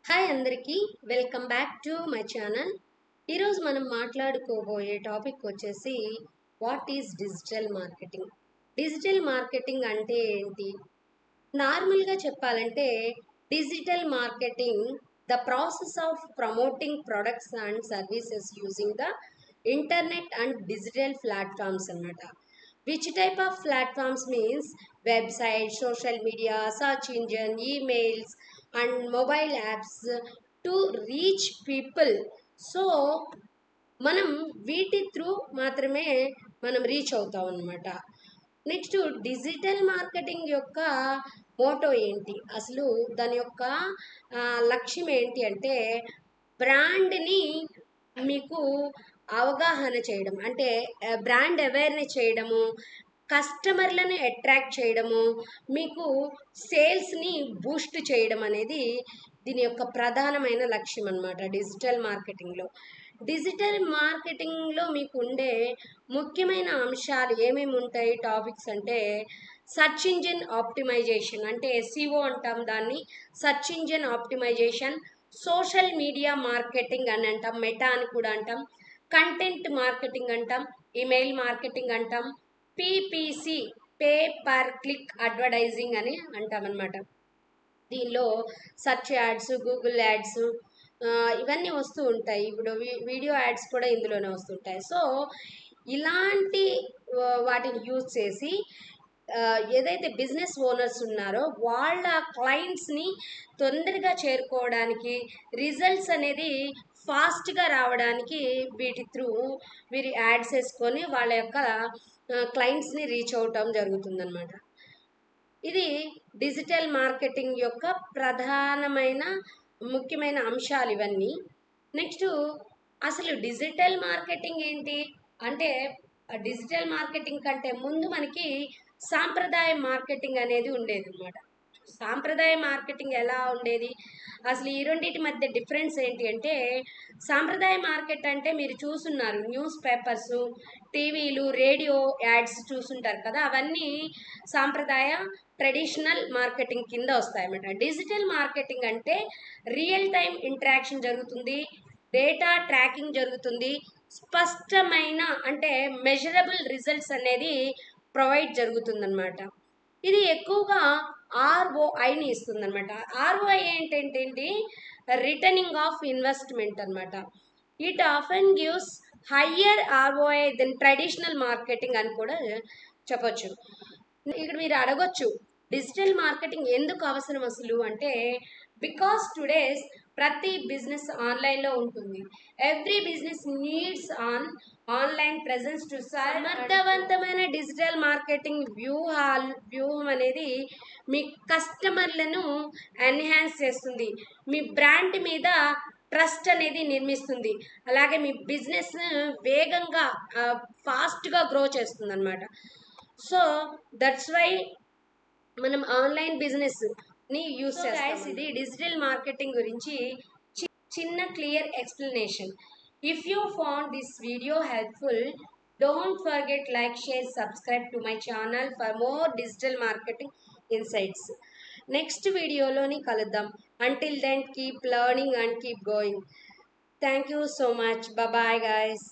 Hi అందరికీ welcome back to my channel. ఈరోజు మనం మాట్లాడుకోబోయే టాపిక్ వచ్చేసి what is digital marketing. Digital marketing అంటే ఏంటి? నార్మల్గా చెప్పాలంటే digital marketing the process of promoting products and services using the internet and digital platforms అన్నమాట. Which type of platforms means website, social media, search engine, emails and mobile apps to reach people. So మనం వీటి through మాత్రమే మనం reach అవుతాం అన్నమాట. Next digital marketing యొక్క motto ఏంటి, అసలు దాని యొక్క లక్ష్యం ఏంటి అంటే బ్రాండ్ని మీకు అవగాహన చేయడం, అంటే బ్రాండ్ అవేర్నెస్ చేయడము, కస్టమర్లను అట్రాక్ట్ చేయడము, మీకు సేల్స్ని బూస్ట్ చేయడం అనేది దీని యొక్క ప్రధానమైన లక్ష్యం అన్నమాట. డిజిటల్ మార్కెటింగ్లో మీకు ఉండే ముఖ్యమైన అంశాలు ఏమేమి ఉంటాయి టాపిక్స్ అంటే సర్చ్ ఇంజిన్ ఆప్టిమైజేషన్, అంటే ఎస్ఈఓ అంటాం దాన్ని, search engine optimisation, social media marketing అని అంటాం, మెటా అని కూడా అంటాం, కంటెంట్ మార్కెటింగ్ అంటాం, ఈమెయిల్ మార్కెటింగ్ అంటాం, PPC pay per click advertising అని అంటాం అనమాట. దీనిలో సర్చ్ యాడ్స్, గూగుల్ యాడ్స్ ఇవన్నీ వస్తూ ఉంటాయి. ఇప్పుడు వీడియో యాడ్స్ కూడా ఇందులోనే వస్తుంటాయి. సో ఇలాంటి వాటిని యూజ్ చేసి ఏదైతే బిజినెస్ ఓనర్స్ ఉన్నారో వాళ్ళ క్లయింట్స్ని తొందరగా చేరుకోవడానికి, రిజల్ట్స్ అనేది ఫాస్ట్గా రావడానికి వీటి త్రూ వీరి యాడ్స్ వేసుకొని వాళ్ళ యొక్క క్లయింట్స్ని రీచ్ అవటం జరుగుతుందన్నమాట. ఇది డిజిటల్ మార్కెటింగ్ యొక్క ప్రధానమైన ముఖ్యమైన అంశాలు ఇవన్నీ. నెక్స్ట్ అసలు డిజిటల్ మార్కెటింగ్ ఏంటి అంటే, డిజిటల్ మార్కెటింగ్ కంటే ముందు మనకి సాంప్రదాయ మార్కెటింగ్ అనేది ఉండేది అనమాట. సాంప్రదాయ మార్కెటింగ్ ఎలా ఉండేది, అసలు ఈ రెండింటి మధ్య డిఫరెన్స్ ఏంటి అంటే, సాంప్రదాయ మార్కెట్ అంటే మీరు చూస్తున్నారు న్యూస్ పేపర్స్, టీవీలు, రేడియో యాడ్స్ చూసుంటారు కదా, అవన్నీ సాంప్రదాయ ట్రెడిషనల్ మార్కెటింగ్ కింద వస్తాయన్నమాట. డిజిటల్ మార్కెటింగ్ అంటే రియల్ టైం ఇంటరాక్షన్ జరుగుతుంది, డేటా ట్రాకింగ్ జరుగుతుంది, స్పష్టమైన అంటే మెజరబుల్ రిజల్ట్స్ అనేది ప్రొవైడ్ జరుగుతుందన్నమాట. ఇది ఎక్కువగా ఆర్ఓఐని ఇస్తుందన్నమాట. ఆర్ఓఐ ఏంటంటే రిటర్నింగ్ ఆఫ్ ఇన్వెస్ట్మెంట్ అనమాట. It often gives higher ROI then traditional marketing అని కూడా చెప్పొచ్చు. ఇక్కడ మీరు అడగొచ్చు డిజిటల్ మార్కెటింగ్ ఎందుకు అవసరం అసలు అంటే, బికాస్ టుడేస్ ప్రతి బిజినెస్ ఆన్లైన్లో ఉంటుంది. Every business needs online presence to సమర్థవంతమైన డిజిటల్ మార్కెటింగ్ వ్యూహం అనేది మీ కస్టమర్లను ఎన్హాన్స్ చేస్తుంది, మీ బ్రాండ్ మీద ట్రస్ట్ అనేది నిర్మిస్తుంది, అలాగే మీ బిజినెస్ వేగంగా ఫాస్ట్గా గ్రో చేస్తుంది అనమాట. సో దట్స్ వై మనం ఆన్లైన్ బిజినెస్ ని యూస్ చేస్తాం. ఇది డిజిటల్ మార్కెటింగ్ గురించి చిన్న clear explanation. If you found this video helpful, don't forget like, share, subscribe to my channel for more digital marketing insights. Next వీడియోలోని కలుద్దాం. Until then keep learning and keep going. Thank you so much. Bye guys.